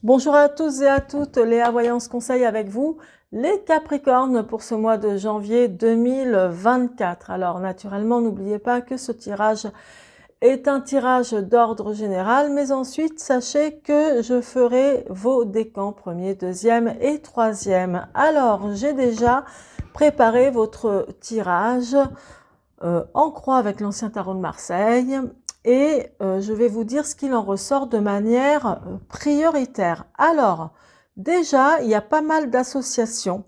Bonjour à tous et à toutes, Léa Voyance Conseil avec vous, les Capricornes pour ce mois de janvier 2024. Alors naturellement, n'oubliez pas que ce tirage est un tirage d'ordre général, mais ensuite sachez que je ferai vos décans premier, deuxième et troisième. Alors j'ai déjà préparé votre tirage en croix avec l'ancien tarot de Marseille. Et je vais vous dire ce qu'il en ressort de manière prioritaire. Alors, déjà, il y a pas mal d'associations.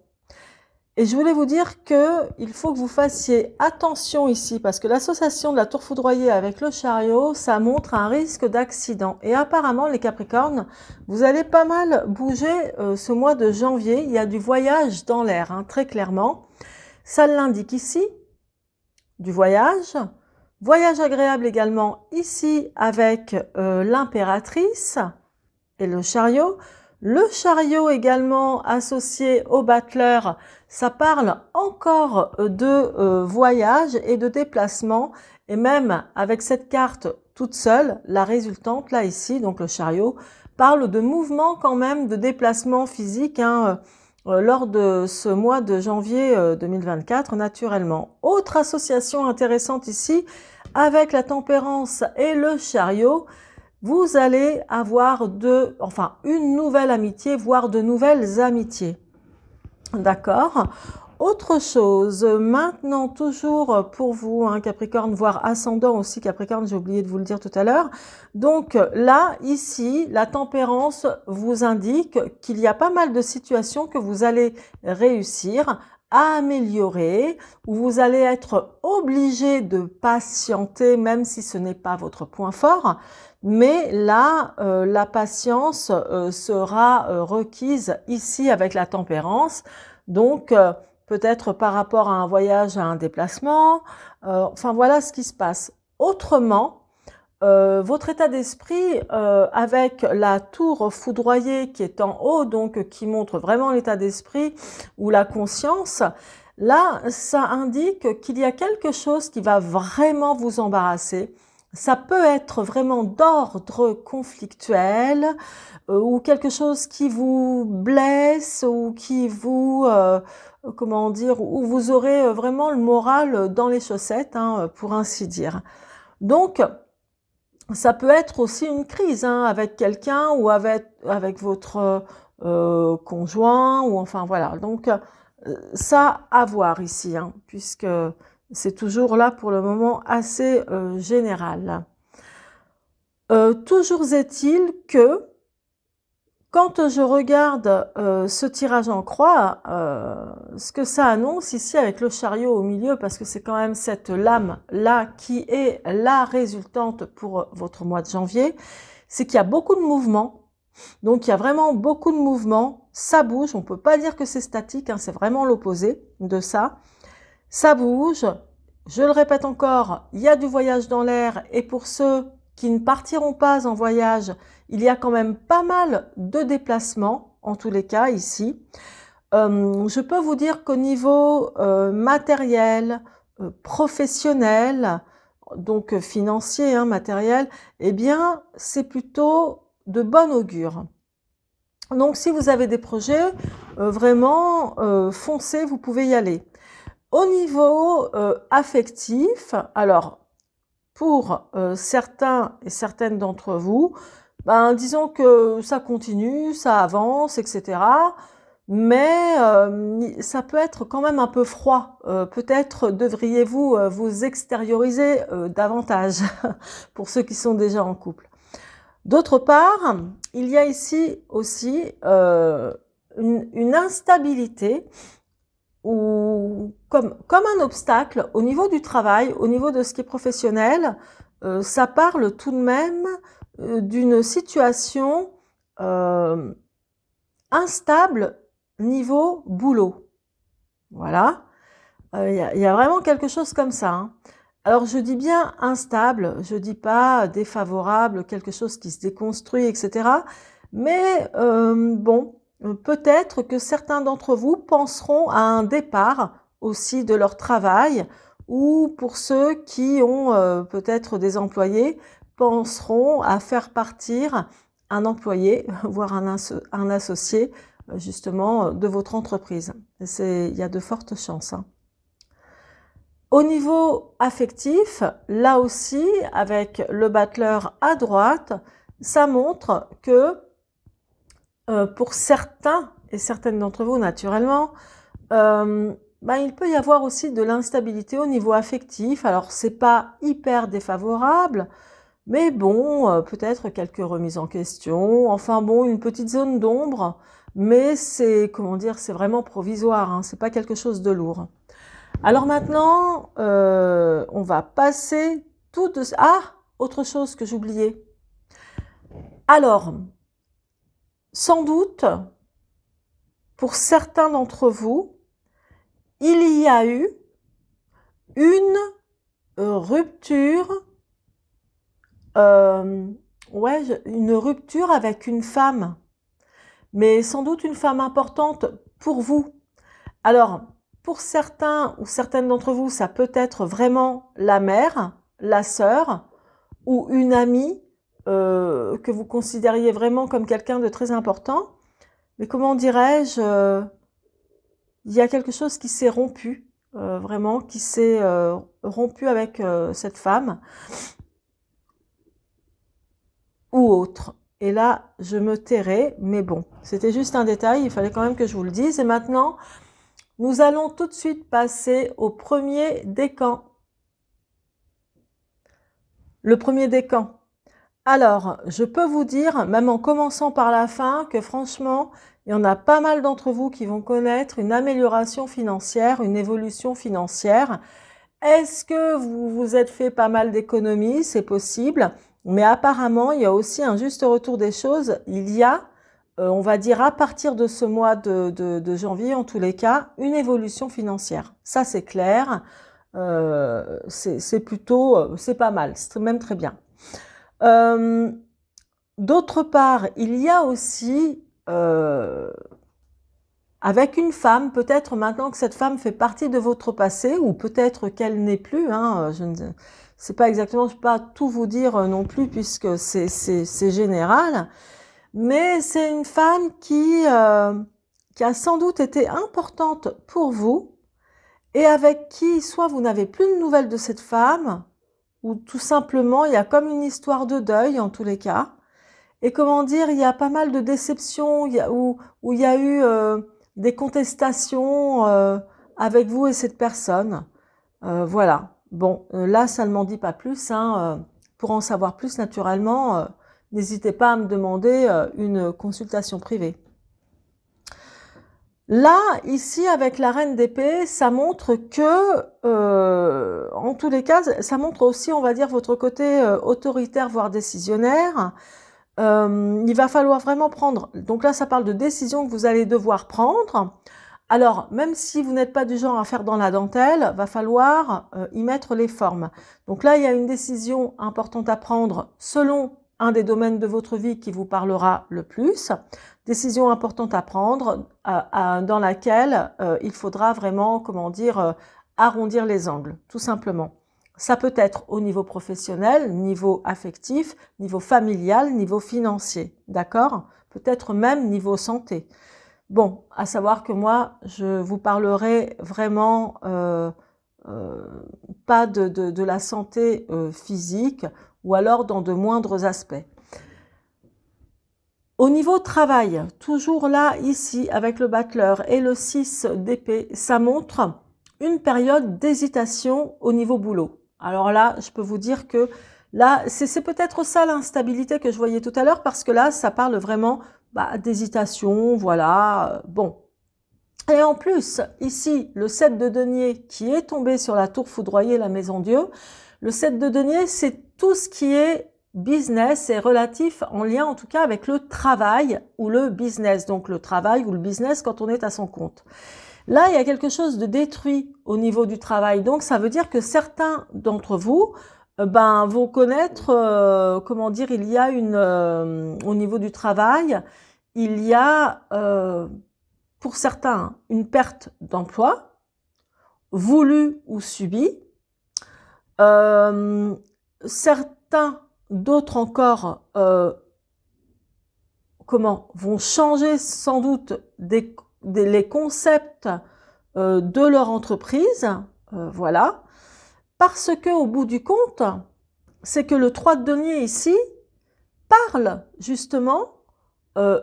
Et je voulais vous dire qu'il faut que vous fassiez attention ici, parce que l'association de la tour foudroyée avec le chariot, ça montre un risque d'accident. Et apparemment, les Capricornes, vous allez pas mal bouger ce mois de janvier. Il y a du voyage dans l'air, hein, très clairement. Ça l'indique ici, du voyage. Voyage agréable également ici avec l'impératrice et le chariot. Le chariot également associé au battleur, ça parle encore de voyage et de déplacement. Et même avec cette carte toute seule, la résultante là ici, donc le chariot, parle de mouvement quand même, de déplacement physique, hein, lors de ce mois de janvier 2024 naturellement. Autre association intéressante ici, avec la tempérance et le chariot, vous allez avoir une nouvelle amitié, voire de nouvelles amitiés. D'accord? Autre chose, maintenant toujours pour vous, hein, Capricorne, voire ascendant aussi Capricorne, j'ai oublié de vous le dire tout à l'heure. Donc là, ici, la tempérance vous indique qu'il y a pas mal de situations que vous allez réussir à améliorer, où vous allez être obligé de patienter, même si ce n'est pas votre point fort. Mais là, la patience sera requise ici avec la tempérance. Donc, peut-être par rapport à un voyage, à un déplacement. Enfin, voilà ce qui se passe. Autrement, votre état d'esprit avec la tour foudroyée qui est en haut, donc qui montre vraiment l'état d'esprit ou la conscience, là, ça indique qu'il y a quelque chose qui va vraiment vous embarrasser. Ça peut être vraiment d'ordre conflictuel ou quelque chose qui vous blesse ou qui vous, comment dire, où vous aurez vraiment le moral dans les chaussettes, hein, pour ainsi dire. Donc, ça peut être aussi une crise, hein, avec quelqu'un ou avec votre conjoint ou enfin voilà. Donc, ça à voir ici, hein, puisque c'est toujours là pour le moment assez général. Toujours est-il que quand je regarde ce tirage en croix, ce que ça annonce ici avec le chariot au milieu, parce que c'est quand même cette lame-là qui est la résultante pour votre mois de janvier, c'est qu'il y a beaucoup de mouvements. Donc, il y a vraiment beaucoup de mouvements. Ça bouge, on ne peut pas dire que c'est statique, hein, c'est vraiment l'opposé de ça. Ça bouge. Je le répète encore, il y a du voyage dans l'air et pour ceux qui ne partiront pas en voyage, il y a quand même pas mal de déplacements, en tous les cas ici. Je peux vous dire qu'au niveau matériel, professionnel, donc financier, hein, matériel, eh bien, c'est plutôt de bon augure. Donc, si vous avez des projets, vraiment, foncez, vous pouvez y aller. Au niveau affectif, alors, pour certains et certaines d'entre vous, ben, disons que ça continue, ça avance, etc. Mais ça peut être quand même un peu froid. Peut-être devriez-vous vous extérioriser davantage pour ceux qui sont déjà en couple. D'autre part, il y a ici aussi une instabilité ou comme un obstacle au niveau du travail, au niveau de ce qui est professionnel. Ça parle tout de même d'une situation instable niveau boulot. Voilà, il y a vraiment quelque chose comme ça, hein. Alors je dis bien instable, je dis pas défavorable, quelque chose qui se déconstruit, etc. Mais bon, peut-être que certains d'entre vous penseront à un départ aussi de leur travail, ou pour ceux qui ont peut-être des employés, penseront à faire partir un employé, voire un associé, justement, de votre entreprise. Il y a de fortes chances, hein. Au niveau affectif, là aussi, avec le battleur à droite, ça montre que pour certains et certaines d'entre vous, naturellement, il peut y avoir aussi de l'instabilité au niveau affectif. Alors, c'est pas hyper défavorable, mais bon, peut-être quelques remises en question. Enfin bon, une petite zone d'ombre, mais c'est, comment dire, c'est vraiment provisoire, hein, c'est pas quelque chose de lourd. Alors maintenant, on va passer tout de... Ah, autre chose que j'oubliais. Alors, sans doute, pour certains d'entre vous, il y a eu une rupture, une rupture avec une femme, mais sans doute une femme importante pour vous. Alors, pour certains ou certaines d'entre vous, ça peut être vraiment la mère, la sœur ou une amie que vous considériez vraiment comme quelqu'un de très important. Mais comment dirais-je, il y a quelque chose qui s'est rompu, vraiment, qui s'est rompu avec cette femme ou autre. Et là, je me tairai, mais bon, c'était juste un détail, il fallait quand même que je vous le dise. Et maintenant, nous allons tout de suite passer au premier décan. Le premier décan. Alors, je peux vous dire, même en commençant par la fin, que franchement, il y en a pas mal d'entre vous qui vont connaître une amélioration financière, une évolution financière. Est-ce que vous vous êtes fait pas mal d'économies? C'est possible. Mais apparemment, il y a aussi un juste retour des choses. Il y a, on va dire à partir de ce mois de janvier, en tous les cas, une évolution financière. Ça, c'est clair. C'est plutôt, c'est pas mal, c'est même très bien. D'autre part, il y a aussi, avec une femme, peut-être maintenant que cette femme fait partie de votre passé, ou peut-être qu'elle n'est plus, hein, je ne sais pas exactement, je ne peux pas tout vous dire non plus, puisque c'est général, mais c'est une femme qui a sans doute été importante pour vous, et avec qui, soit vous n'avez plus de nouvelles de cette femme, ou tout simplement, il y a comme une histoire de deuil, en tous les cas. Et comment dire, il y a pas mal de déceptions, où il y a eu des contestations avec vous et cette personne. Voilà. Bon, là, ça ne m'en dit pas plus, hein. Pour en savoir plus, naturellement, n'hésitez pas à me demander une consultation privée. Là, ici, avec la reine d'épée, ça montre que, en tous les cas, ça montre aussi, on va dire, votre côté autoritaire, voire décisionnaire. Il va falloir vraiment prendre, donc là, ça parle de décisions que vous allez devoir prendre. Alors, même si vous n'êtes pas du genre à faire dans la dentelle, va falloir y mettre les formes. Donc là, il y a une décision importante à prendre selon un des domaines de votre vie qui vous parlera le plus. Décision importante à prendre dans laquelle il faudra vraiment, comment dire, arrondir les angles, tout simplement. Ça peut être au niveau professionnel, niveau affectif, niveau familial, niveau financier, d'accord? Peut-être même niveau santé. Bon, à savoir que moi, je vous parlerai vraiment pas de la santé physique, ou alors dans de moindres aspects. Au niveau travail, toujours là, ici, avec le battleur et le 6 d'épée, ça montre une période d'hésitation au niveau boulot. Alors là, je peux vous dire que là, c'est peut-être ça l'instabilité que je voyais tout à l'heure, parce que là, ça parle vraiment d'hésitation, voilà, bon. Et en plus, ici, le 7 de denier qui est tombé sur la tour foudroyée, la maison Dieu, le 7 de denier, c'est tout ce qui est business et relatif en lien en tout cas avec le travail ou le business, donc le travail ou le business quand on est à son compte. Là, il y a quelque chose de détruit au niveau du travail, donc ça veut dire que certains d'entre vous vont connaître, comment dire, il y a au niveau du travail, il y a pour certains une perte d'emploi, voulue ou subie. Certains, d'autres encore, vont changer sans doute les concepts de leur entreprise, voilà, parce que au bout du compte, c'est que le 3 de denier ici parle justement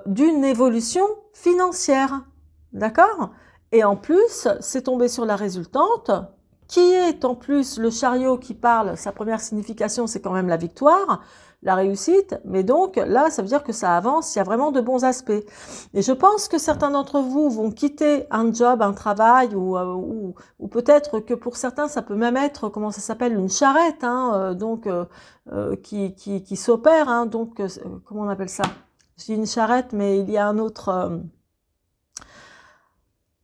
d'une évolution financière, d'accord? Et en plus, c'est tombé sur la résultante, qui est en plus le chariot qui parle, sa première signification, c'est quand même la victoire, la réussite, mais donc là, ça veut dire que ça avance, il y a vraiment de bons aspects. Et je pense que certains d'entre vous vont quitter un job, un travail, ou peut-être que pour certains, ça peut même être, comment ça s'appelle, une charrette, hein, qui s'opère, hein, donc, comment on appelle ça? Je dis une charrette, mais il y a un autre...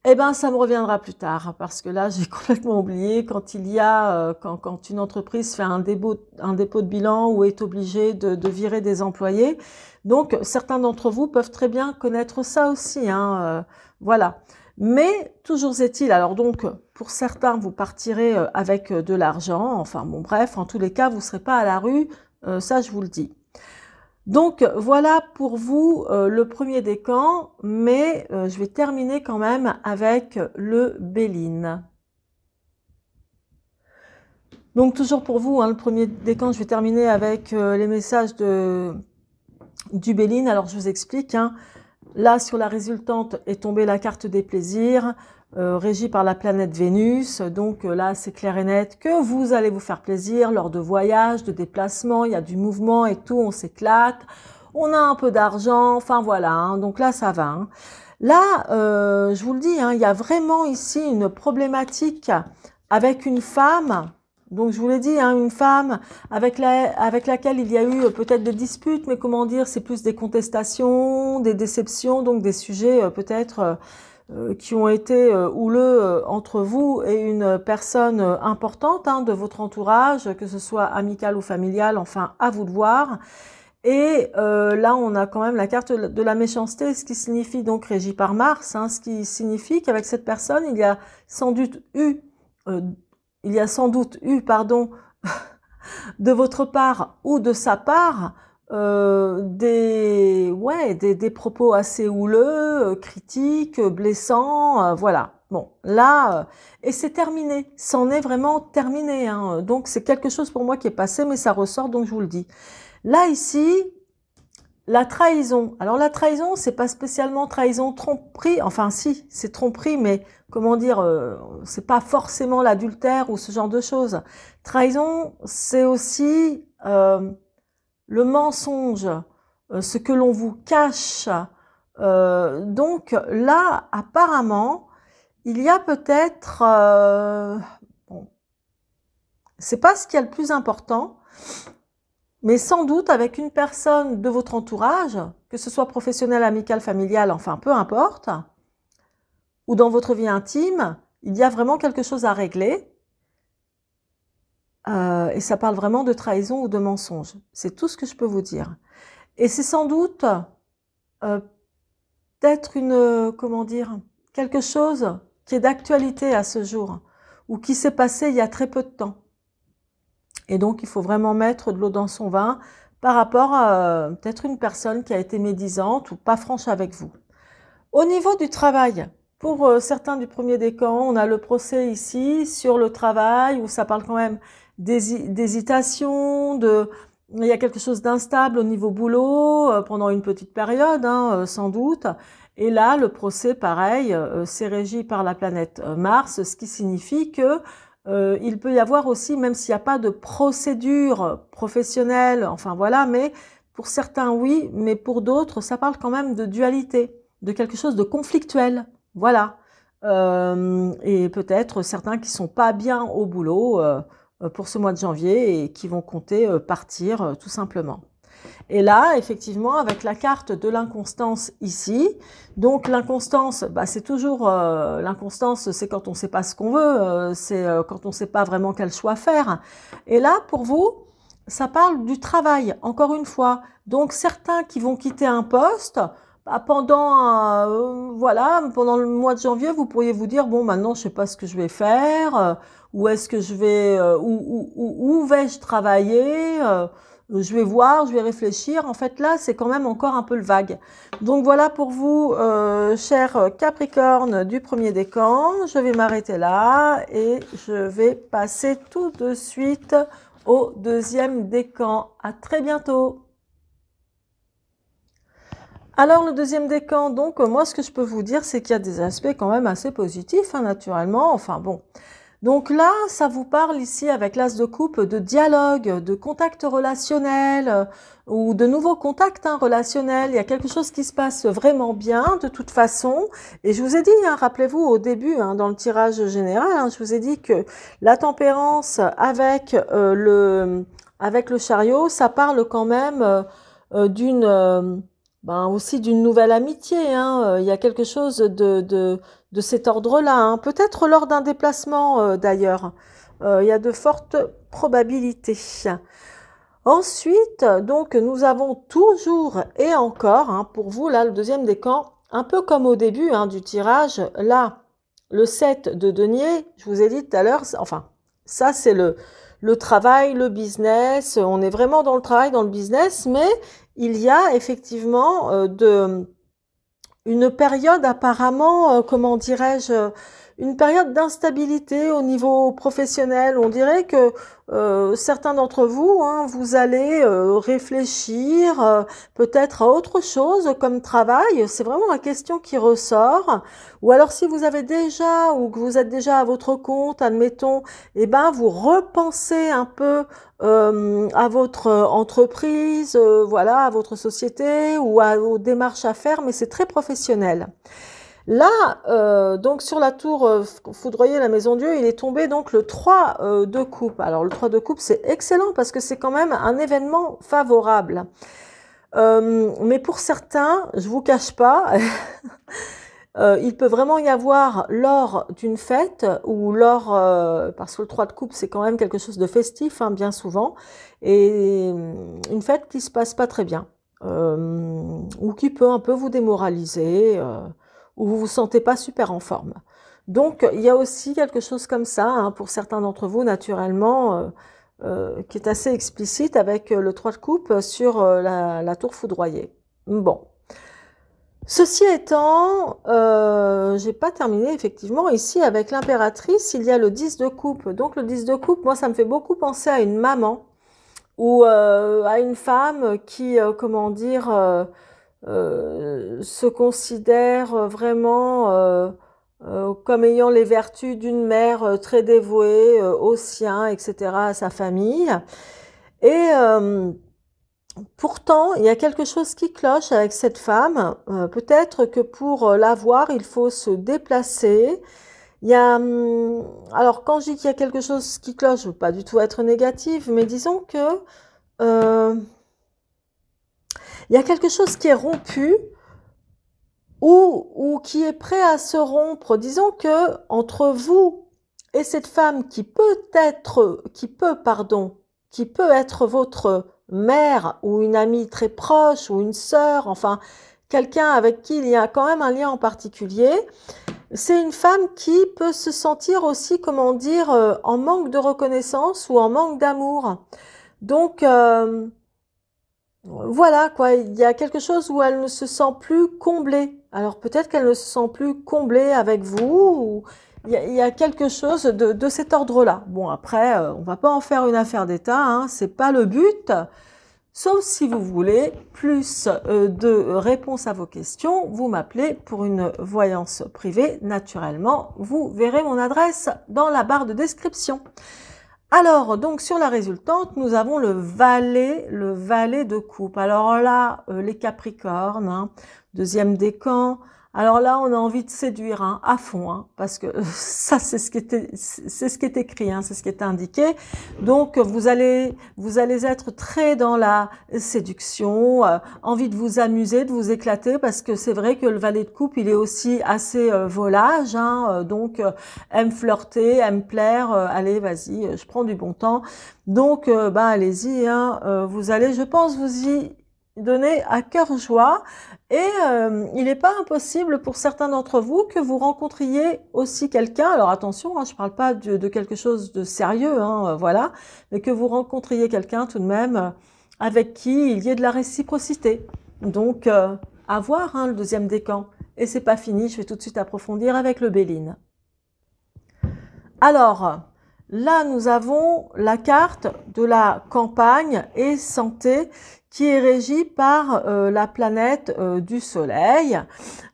eh ben, ça me reviendra plus tard, parce que là, j'ai complètement oublié quand il y a, quand une entreprise fait un dépôt de bilan ou est obligée de virer des employés. Donc, certains d'entre vous peuvent très bien connaître ça aussi, hein, voilà. Mais, toujours est-il, alors donc, pour certains, vous partirez avec de l'argent, enfin bon, bref, en tous les cas, vous ne serez pas à la rue, ça, je vous le dis. Donc voilà pour vous le premier décan, mais je vais terminer quand même avec le Béline. Donc toujours pour vous, hein, le premier décan, je vais terminer avec les messages du Béline. Alors je vous explique, hein. Là sur la résultante est tombée la carte des plaisirs, régie par la planète Vénus. Donc là, c'est clair et net que vous allez vous faire plaisir lors de voyages, de déplacements, il y a du mouvement et tout, on s'éclate, on a un peu d'argent, enfin voilà, hein, donc là, ça va. Hein. Là, je vous le dis, hein, il y a vraiment ici une problématique avec une femme. Donc je vous l'ai dit, hein, une femme avec laquelle il y a eu peut-être des disputes, mais comment dire, c'est plus des contestations, des déceptions, donc des sujets peut-être... qui ont été houleux entre vous et une personne importante, hein, de votre entourage, que ce soit amical ou familial, enfin à vous de voir. Et là, on a quand même la carte de la méchanceté, ce qui signifie donc régie par Mars, hein, ce qui signifie qu'avec cette personne, il y a sans doute eu, pardon, de votre part ou de sa part, des propos assez houleux, critiques, blessants, voilà. Bon, là, et c'est terminé, c'en est vraiment terminé, hein. Donc c'est quelque chose pour moi qui est passé, mais ça ressort, donc je vous le dis. Là, ici, la trahison. Alors la trahison, c'est pas spécialement trahison, tromperie, enfin si, c'est tromperie, mais comment dire, c'est pas forcément l'adultère ou ce genre de choses. Trahison, c'est aussi... le mensonge, ce que l'on vous cache. Donc là, apparemment, il y a peut-être... bon, c'est pas ce qui est le plus important, mais sans doute avec une personne de votre entourage, que ce soit professionnel, amical, familial, enfin peu importe, ou dans votre vie intime, il y a vraiment quelque chose à régler. Et ça parle vraiment de trahison ou de mensonge. C'est tout ce que je peux vous dire. Et c'est sans doute peut-être comment dire, quelque chose qui est d'actualité à ce jour, ou qui s'est passé il y a très peu de temps. Et donc, il faut vraiment mettre de l'eau dans son vin par rapport à peut-être une personne qui a été médisante ou pas franche avec vous. Au niveau du travail, pour certains du premier décan, on a le procès ici sur le travail, où ça parle quand même d'hésitation, il y a quelque chose d'instable au niveau boulot pendant une petite période, hein, sans doute. Et là, le procès, pareil, c'est régi par la planète Mars, ce qui signifie que il peut y avoir aussi, même s'il n'y a pas de procédure professionnelle, enfin voilà, mais pour certains oui, mais pour d'autres, ça parle quand même de dualité, de quelque chose de conflictuel, voilà. Et peut-être certains qui sont pas bien au boulot pour ce mois de janvier et qui vont compter partir tout simplement. Et là, effectivement, avec la carte de l'inconstance ici, donc l'inconstance, bah, c'est toujours, l'inconstance, c'est quand on ne sait pas ce qu'on veut, c'est quand on ne sait pas vraiment quel choix faire. Et là, pour vous, ça parle du travail, encore une fois. Donc, certains qui vont quitter un poste, bah, voilà, pendant le mois de janvier, vous pourriez vous dire, bon, maintenant, je sais pas ce que je vais faire, où est-ce que je vais, où vais-je travailler, je vais voir, je vais réfléchir. En fait, là, c'est quand même encore un peu le vague. Donc, voilà pour vous, chers Capricorne du premier décan. Je vais m'arrêter là et je vais passer tout de suite au deuxième décan. À très bientôt. Alors, le deuxième décan, donc, moi, ce que je peux vous dire, c'est qu'il y a des aspects quand même assez positifs, hein, naturellement. Enfin, bon. Donc là, ça vous parle ici avec l'as de coupe de dialogue, de contact relationnel ou de nouveaux contacts relationnels. Il y a quelque chose qui se passe vraiment bien de toute façon. Et je vous ai dit, hein, rappelez-vous au début, hein, dans le tirage général, hein, je vous ai dit que la tempérance avec le chariot, ça parle quand même aussi d'une nouvelle amitié. Hein. Il y a quelque chose de cet ordre-là, hein. Peut-être lors d'un déplacement d'ailleurs. Il y a de fortes probabilités. Ensuite, donc, nous avons toujours et encore, hein, pour vous, là, le deuxième décan, un peu comme au début du tirage, là, le 7 de denier, je vous ai dit tout à l'heure, enfin, ça c'est le travail, le business, on est vraiment dans le travail, dans le business, mais il y a effectivement une période apparemment, comment dirais-je, une période d'instabilité au niveau professionnel. On dirait que certains d'entre vous, hein, vous allez réfléchir peut-être à autre chose comme travail. C'est vraiment la question qui ressort. Ou alors si vous avez déjà ou que vous êtes déjà à votre compte, admettons, eh ben vous repensez un peu à votre entreprise, voilà, à votre société ou aux démarches à faire, mais c'est très professionnel. Là, donc sur la tour foudroyée, la maison Dieu, il est tombé donc le 3 de coupe. Alors le 3 de coupe, c'est excellent parce que c'est quand même un événement favorable. Mais pour certains, je vous cache pas, il peut vraiment y avoir lors d'une fête ou lors, parce que le 3 de coupe, c'est quand même quelque chose de festif, hein, bien souvent, et une fête qui se passe pas très bien, ou qui peut un peu vous démoraliser, où vous vous sentez pas super en forme. Donc, il y a aussi quelque chose comme ça, hein, pour certains d'entre vous, naturellement, qui est assez explicite avec le 3 de coupe sur la tour foudroyée. Bon. Ceci étant, j'ai pas terminé effectivement. Ici, avec l'impératrice, il y a le 10 de coupe. Donc, le 10 de coupe, moi, ça me fait beaucoup penser à une maman ou à une femme qui, comment dire, se considère vraiment comme ayant les vertus d'une mère très dévouée aux siens, etc., à sa famille. Et pourtant, il y a quelque chose qui cloche avec cette femme. Peut-être que pour la voir, il faut se déplacer. Il y a, alors quand je dis qu'il y a quelque chose qui cloche, je ne veux pas du tout être négative, mais disons que il y a quelque chose qui est rompu ou qui est prêt à se rompre. Disons que entre vous et cette femme qui peut être votre mère ou une amie très proche ou une sœur, enfin quelqu'un avec qui il y a quand même un lien en particulier, c'est une femme qui peut se sentir aussi, comment dire, en manque de reconnaissance ou en manque d'amour. Donc, voilà, quoi, il y a quelque chose où elle ne se sent plus comblée. Alors peut-être qu'elle ne se sent plus comblée avec vous, ou il y a quelque chose de cet ordre-là. Bon, après, on va pas en faire une affaire d'État, hein, c'est pas le but. Sauf si vous voulez plus de réponses à vos questions, vous m'appelez pour une voyance privée. Naturellement, vous verrez mon adresse dans la barre de description. Alors, donc sur la résultante, nous avons le valet de coupe. Alors là, les Capricornes, hein, deuxième décan. Alors là, on a envie de séduire à fond, hein, parce que ça, c'est ce qui est écrit, hein, c'est ce qui est indiqué. Donc, vous allez être très dans la séduction, envie de vous amuser, de vous éclater, parce que c'est vrai que le valet de coupe, il est aussi assez volage, hein, donc aime flirter, aime plaire. Allez, vas-y, je prends du bon temps. Donc, allez-y, hein, vous allez, je pense, vous y donner à cœur joie. Et il n'est pas impossible pour certains d'entre vous que vous rencontriez aussi quelqu'un, alors attention, hein, je ne parle pas de quelque chose de sérieux, hein, voilà, mais que vous rencontriez quelqu'un tout de même avec qui il y ait de la réciprocité. Donc, à voir hein, le deuxième décan. Et c'est pas fini, je vais tout de suite approfondir avec le Béline. Alors, là, nous avons la carte de la campagne et santé qui est régie par la planète du Soleil.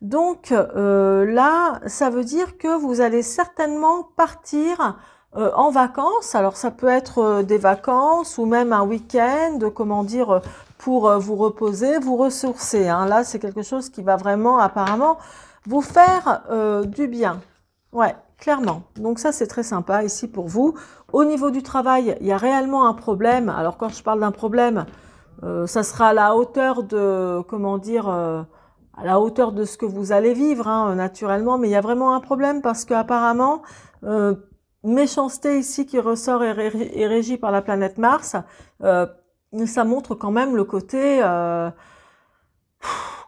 Donc là, ça veut dire que vous allez certainement partir en vacances. Alors, ça peut être des vacances ou même un week-end, comment dire, pour vous reposer, vous ressourcer. Hein. Là, c'est quelque chose qui va vraiment, apparemment, vous faire du bien. Ouais. Clairement. Donc ça, c'est très sympa ici pour vous. Au niveau du travail, il y a réellement un problème. Alors quand je parle d'un problème, ça sera à la hauteur de, comment dire, à la hauteur de ce que vous allez vivre, hein, naturellement. Mais il y a vraiment un problème parce qu'apparemment, méchanceté ici qui ressort est régie par la planète Mars, ça montre quand même le côté...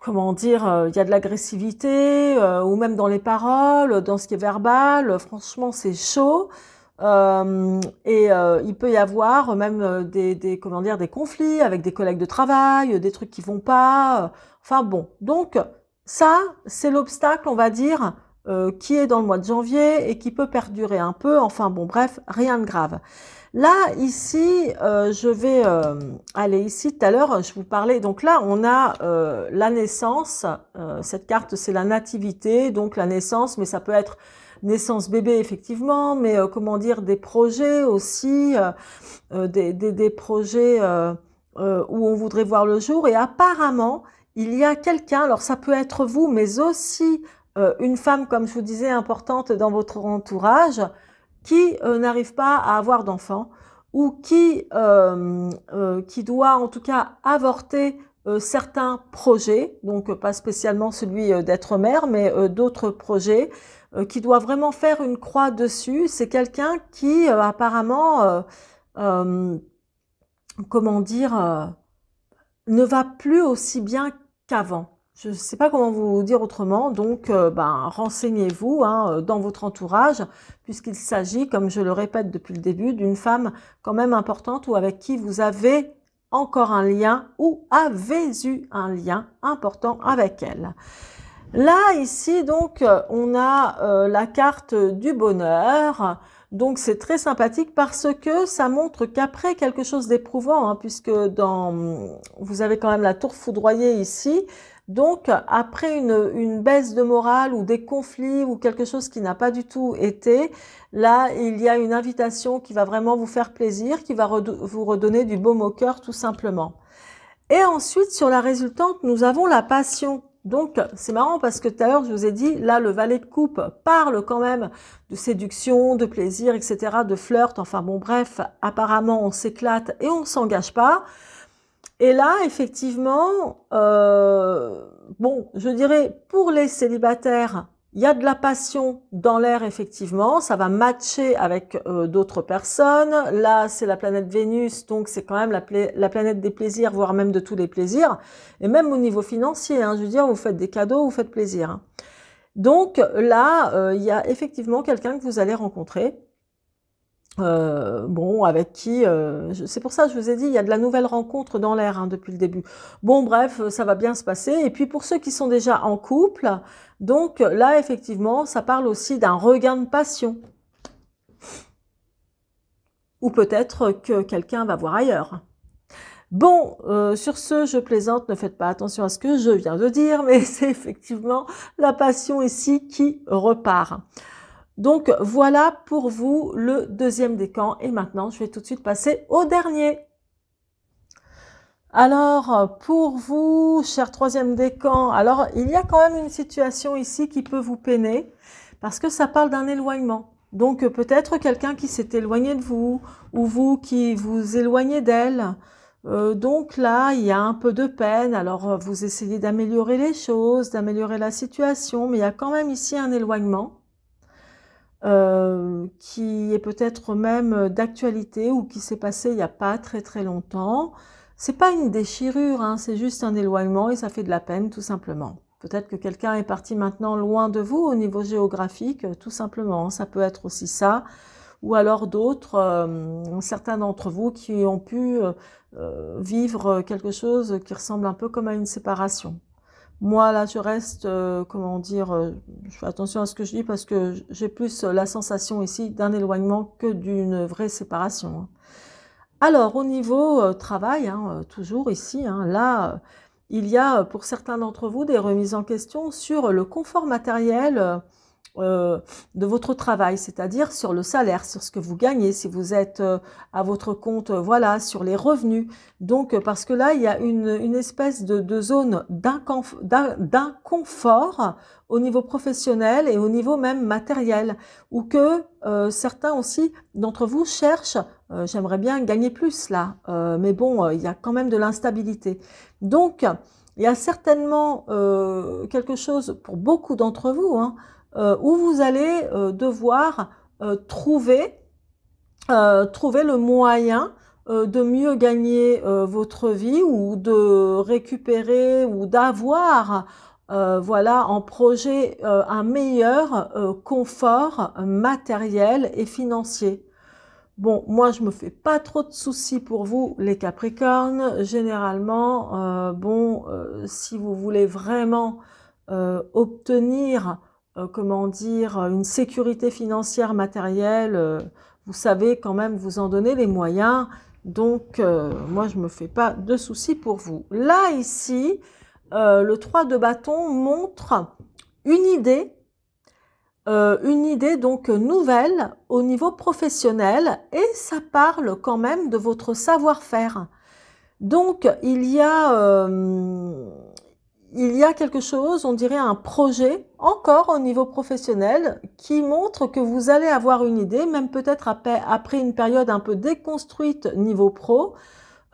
comment dire, il y a de l'agressivité, ou même dans les paroles, dans ce qui est verbal, franchement c'est chaud, il peut y avoir même comment dire, des conflits avec des collègues de travail, des trucs qui vont pas, enfin bon, donc ça c'est l'obstacle on va dire, qui est dans le mois de janvier et qui peut perdurer un peu, enfin bon bref, rien de grave. Là, ici, je vais aller ici, tout à l'heure, je vous parlais, donc là, on a la naissance, cette carte, c'est la nativité, donc la naissance, mais ça peut être naissance bébé, effectivement, mais comment dire, des projets aussi, des projets où on voudrait voir le jour, et apparemment, il y a quelqu'un, alors ça peut être vous, mais aussi une femme, comme je vous disais, importante dans votre entourage, qui n'arrive pas à avoir d'enfant ou qui doit en tout cas avorter certains projets, donc pas spécialement celui d'être mère, mais d'autres projets, qui doit vraiment faire une croix dessus. C'est quelqu'un qui apparemment, comment dire, ne va plus aussi bien qu'avant. Je ne sais pas comment vous dire autrement, donc renseignez-vous hein, dans votre entourage, puisqu'il s'agit, comme je le répète depuis le début, d'une femme quand même importante ou avec qui vous avez encore un lien ou avez eu un lien important avec elle. Là, ici, donc, on a la carte du bonheur. Donc, c'est très sympathique parce que ça montre qu'après quelque chose d'éprouvant, hein, puisque vous avez quand même la tour foudroyée ici. Donc, après une baisse de morale ou des conflits ou quelque chose qui n'a pas du tout été, là, il y a une invitation qui va vraiment vous faire plaisir, qui va vous redonner du baume au cœur, tout simplement. Et ensuite, sur la résultante, nous avons la passion. Donc, c'est marrant parce que tout à l'heure, je vous ai dit, là, le valet de coupe parle quand même de séduction, de plaisir, etc., de flirt. Enfin bon, bref, apparemment, on s'éclate et on s'engage pas. Et là, effectivement, bon, je dirais, pour les célibataires, il y a de la passion dans l'air, effectivement. Ça va matcher avec d'autres personnes. Là, c'est la planète Vénus, donc c'est quand même la planète des plaisirs, voire même de tous les plaisirs. Et même au niveau financier, hein, je veux dire, vous faites des cadeaux, vous faites plaisir. Hein. Donc là, il y a effectivement quelqu'un que vous allez rencontrer. Bon, avec qui, c'est pour ça que je vous ai dit, il y a de la nouvelle rencontre dans l'air hein, depuis le début. Bon, bref, ça va bien se passer. Et puis pour ceux qui sont déjà en couple, donc là, effectivement, ça parle aussi d'un regain de passion. Ou peut-être que quelqu'un va voir ailleurs. Bon, sur ce, je plaisante, ne faites pas attention à ce que je viens de dire, mais c'est effectivement la passion ici qui repart. Donc voilà pour vous le deuxième décan et maintenant je vais tout de suite passer au dernier. Alors pour vous, cher troisième décan, alors il y a quand même une situation ici qui peut vous peiner parce que ça parle d'un éloignement. Donc peut-être quelqu'un qui s'est éloigné de vous ou vous qui vous éloignez d'elle. Donc là, il y a un peu de peine. Alors vous essayez d'améliorer les choses, d'améliorer la situation, mais il y a quand même ici un éloignement. Qui est peut-être même d'actualité ou qui s'est passé il n'y a pas très longtemps. C'est pas une déchirure, hein, c'est juste un éloignement et ça fait de la peine tout simplement. Peut-être que quelqu'un est parti maintenant loin de vous au niveau géographique, tout simplement. Ça peut être aussi ça. ou alors d'autres, certains d'entre vous qui ont pu vivre quelque chose qui ressemble un peu comme à une séparation. Moi, là, je reste, comment dire, je fais attention à ce que je dis parce que j'ai plus la sensation ici d'un éloignement que d'une vraie séparation, hein. Alors, au niveau travail, hein, toujours ici, hein, là, il y a pour certains d'entre vous des remises en question sur le confort matériel de votre travail, c'est-à-dire sur le salaire, sur ce que vous gagnez, si vous êtes à votre compte, voilà, sur les revenus. Donc, parce que là, il y a une espèce de zone d'inconfort au niveau professionnel et au niveau même matériel, ou que certains aussi d'entre vous cherchent, j'aimerais bien gagner plus là, mais bon, il y a quand même de l'instabilité. Donc, il y a certainement quelque chose pour beaucoup d'entre vous, hein, où vous allez devoir trouver le moyen de mieux gagner votre vie ou de récupérer ou d'avoir voilà, en projet un meilleur confort matériel et financier. Bon, moi, je me fais pas trop de soucis pour vous, les Capricornes. Généralement, si vous voulez vraiment obtenir comment dire, une sécurité financière matérielle, vous savez quand même vous en donner les moyens. Donc, moi, je me fais pas de soucis pour vous. Là, ici, le 3 de bâton montre une idée donc nouvelle au niveau professionnel et ça parle quand même de votre savoir-faire. Donc, il y a quelque chose, on dirait un projet, encore au niveau professionnel, qui montre que vous allez avoir une idée, même peut-être après une période un peu déconstruite niveau pro,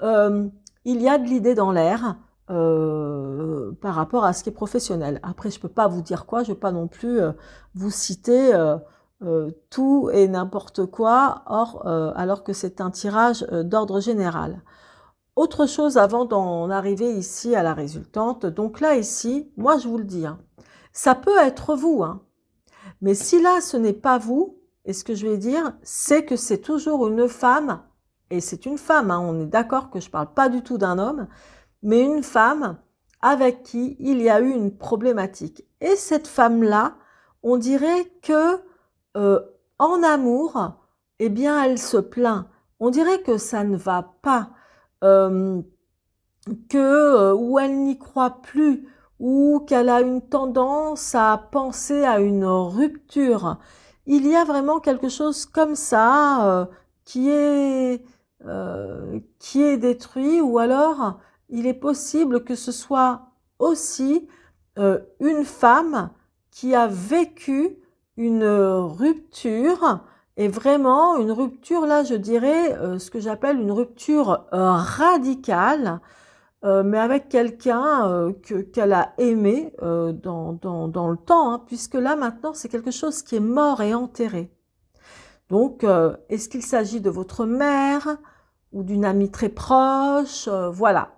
il y a de l'idée dans l'air par rapport à ce qui est professionnel. Après, je ne peux pas vous dire quoi, je ne vais pas non plus vous citer tout et n'importe quoi, alors que c'est un tirage d'ordre général. Autre chose avant d'en arriver ici à la résultante, donc là ici, moi je vous le dis, hein, ça peut être vous, hein, mais si là ce n'est pas vous, et ce que je vais dire, c'est que c'est toujours une femme, et c'est une femme, hein, on est d'accord que je ne parle pas du tout d'un homme, mais une femme avec qui il y a eu une problématique. Et cette femme-là, on dirait que en amour, eh bien elle se plaint, on dirait que ça ne va pas. Ou elle n'y croit plus, ou qu'elle a une tendance à penser à une rupture. Il y a vraiment quelque chose comme ça qui est détruit, ou alors il est possible que ce soit aussi une femme qui a vécu une rupture. Et vraiment, une rupture, là, je dirais, ce que j'appelle une rupture radicale, mais avec quelqu'un qu'elle a aimé dans le temps, hein, puisque là, maintenant, c'est quelque chose qui est mort et enterré. Donc, est-ce qu'il s'agit de votre mère ou d'une amie très proche? Voilà.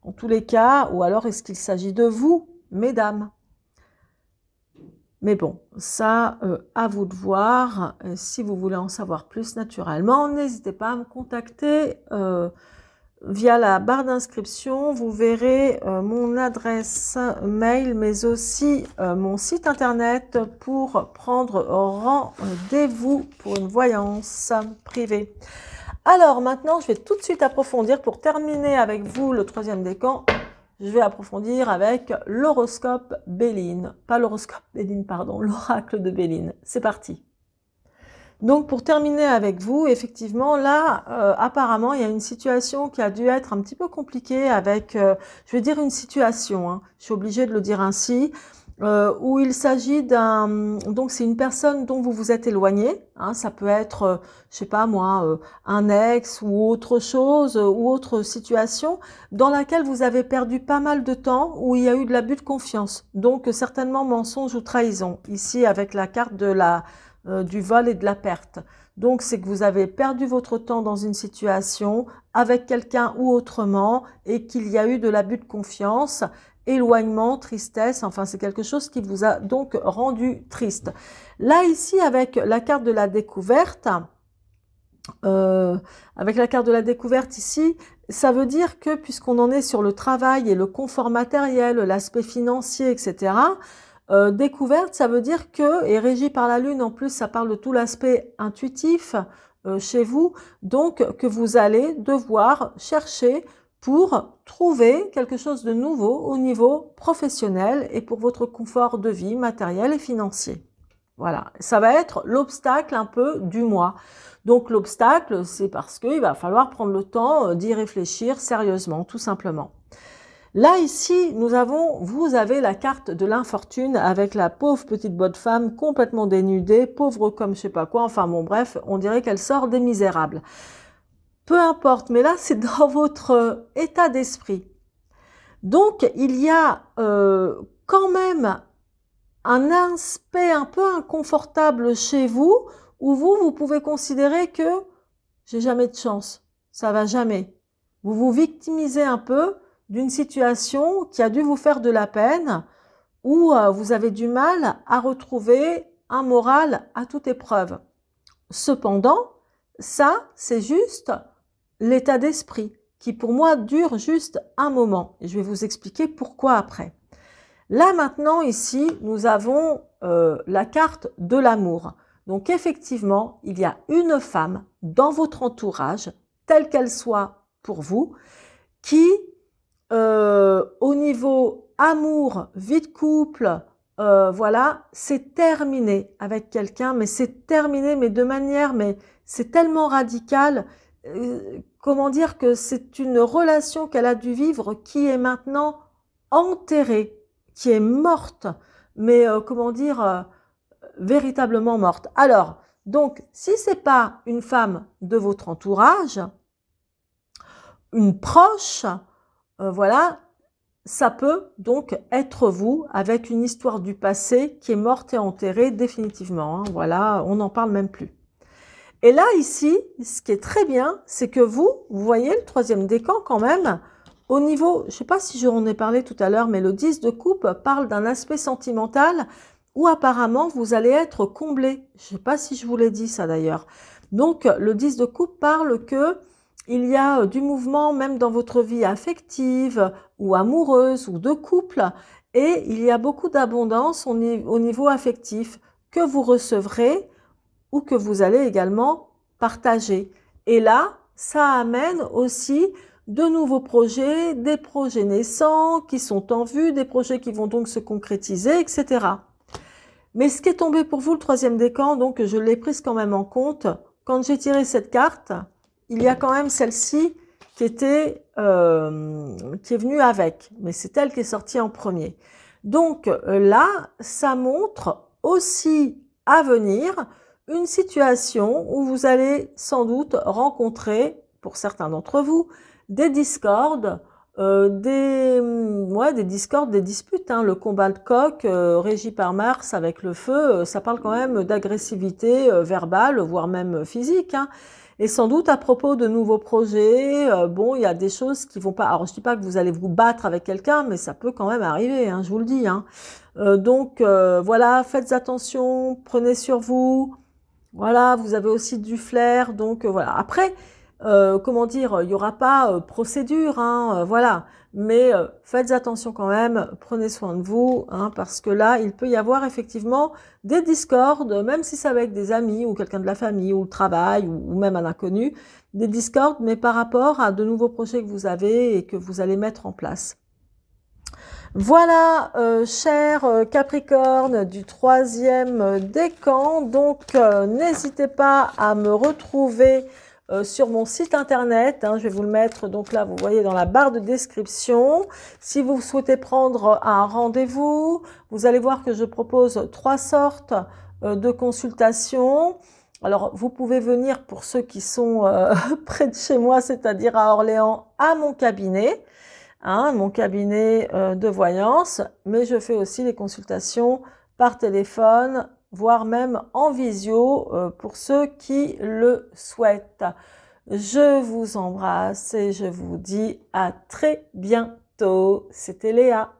En tous les cas, ou alors est-ce qu'il s'agit de vous, mesdames? Mais bon, ça, à vous de voir. Si vous voulez en savoir plus naturellement, n'hésitez pas à me contacter via la barre d'inscription. Vous verrez mon adresse mail, mais aussi mon site internet pour prendre rendez-vous pour une voyance privée. Alors maintenant, je vais tout de suite approfondir pour terminer avec vous le troisième décan. Je vais approfondir avec l'horoscope Béline. Pas l'horoscope Béline, pardon, l'oracle de Béline. C'est parti. Donc, pour terminer avec vous, effectivement, là, apparemment, il y a une situation qui a dû être un petit peu compliquée avec, je vais dire une situation, hein, je suis obligée de le dire ainsi, où il s'agit donc c'est une personne dont vous vous êtes éloigné, hein, ça peut être, je sais pas moi, un ex ou autre chose, ou autre situation dans laquelle vous avez perdu pas mal de temps, où il y a eu de l'abus de confiance, donc certainement mensonge ou trahison, ici avec la carte de du vol et de la perte. Donc c'est que vous avez perdu votre temps dans une situation avec quelqu'un ou autrement, et qu'il y a eu de l'abus de confiance, éloignement, tristesse, enfin c'est quelque chose qui vous a donc rendu triste. Là ici avec la carte de la découverte, avec la carte de la découverte ici, ça veut dire que puisqu'on en est sur le travail et le confort matériel, l'aspect financier, etc., découverte, ça veut dire que, et régi par la lune, en plus, ça parle de tout l'aspect intuitif chez vous, donc que vous allez devoir chercher pour trouver quelque chose de nouveau au niveau professionnel et pour votre confort de vie matériel et financier. Voilà, ça va être l'obstacle un peu du mois. Donc l'obstacle, c'est parce qu'il va falloir prendre le temps d'y réfléchir sérieusement, tout simplement. Là, ici, vous avez la carte de l'infortune avec la pauvre petite bonne femme complètement dénudée, pauvre comme je sais pas quoi, enfin bon bref, on dirait qu'elle sort des misérables. Peu importe, mais là, c'est dans votre état d'esprit. Donc, il y a quand même un aspect un peu inconfortable chez vous, où vous pouvez considérer que j'ai jamais de chance, ça va jamais. Vous vous victimisez un peu d'une situation qui a dû vous faire de la peine, où vous avez du mal à retrouver un moral à toute épreuve. Cependant, ça, c'est juste l'état d'esprit, qui pour moi dure juste un moment. Et je vais vous expliquer pourquoi après. Là maintenant, ici, nous avons la carte de l'amour. Donc effectivement, il y a une femme dans votre entourage, telle qu'elle soit pour vous, qui, au niveau amour, vie de couple, voilà, c'est terminé avec quelqu'un, mais c'est terminé, mais de manière, mais c'est tellement radical, comment dire que c'est une relation qu'elle a dû vivre qui est maintenant enterrée, qui est morte, mais comment dire, véritablement morte. Alors, donc, si c'est pas une femme de votre entourage, une proche, voilà, ça peut donc être vous avec une histoire du passé qui est morte et enterrée définitivement. Hein, voilà, on n'en parle même plus. Et là, ici, ce qui est très bien, c'est que vous voyez le troisième décan quand même, au niveau, je ne sais pas si j'en ai parlé tout à l'heure, mais le 10 de coupe parle d'un aspect sentimental où apparemment vous allez être comblé. Je ne sais pas si je vous l'ai dit ça d'ailleurs. Donc le 10 de coupe parle que il y a du mouvement même dans votre vie affective ou amoureuse ou de couple et il y a beaucoup d'abondance au niveau affectif que vous recevrez ou que vous allez également partager. Et là, ça amène aussi de nouveaux projets, des projets naissants qui sont en vue, des projets qui vont donc se concrétiser, etc. Mais ce qui est tombé pour vous, le troisième décan, donc je l'ai prise quand même en compte. Quand j'ai tiré cette carte, il y a quand même celle-ci qui est venue avec, mais c'est elle qui est sortie en premier. Donc là, ça montre aussi à venir une situation où vous allez sans doute rencontrer, pour certains d'entre vous, des discordes, des discordes, des disputes. Hein. Le combat de coq régi par Mars avec le feu, ça parle quand même d'agressivité verbale, voire même physique. Hein. Et sans doute à propos de nouveaux projets, bon, il y a des choses qui vont pas... Alors, je dis pas que vous allez vous battre avec quelqu'un, mais ça peut quand même arriver, hein, je vous le dis. Hein. Donc, voilà, faites attention, prenez sur vous. Voilà, vous avez aussi du flair, donc voilà. Après, comment dire, il n'y aura pas procédure, hein, voilà. Mais faites attention quand même, prenez soin de vous, hein, parce que là, il peut y avoir effectivement des discordes, même si c'est avec des amis ou quelqu'un de la famille ou le travail ou même un inconnu, des discordes, mais par rapport à de nouveaux projets que vous avez et que vous allez mettre en place. Voilà, chers Capricorne du troisième décan, donc n'hésitez pas à me retrouver sur mon site internet, hein, je vais vous le mettre donc là, vous voyez dans la barre de description. Si vous souhaitez prendre un rendez-vous, vous allez voir que je propose 3 sortes de consultations. Alors, vous pouvez venir pour ceux qui sont près de chez moi, c'est-à-dire à Orléans, à mon cabinet. Hein, mon cabinet de voyance, mais je fais aussi les consultations par téléphone, voire même en visio pour ceux qui le souhaitent. Je vous embrasse et je vous dis à très bientôt. C'était Léa.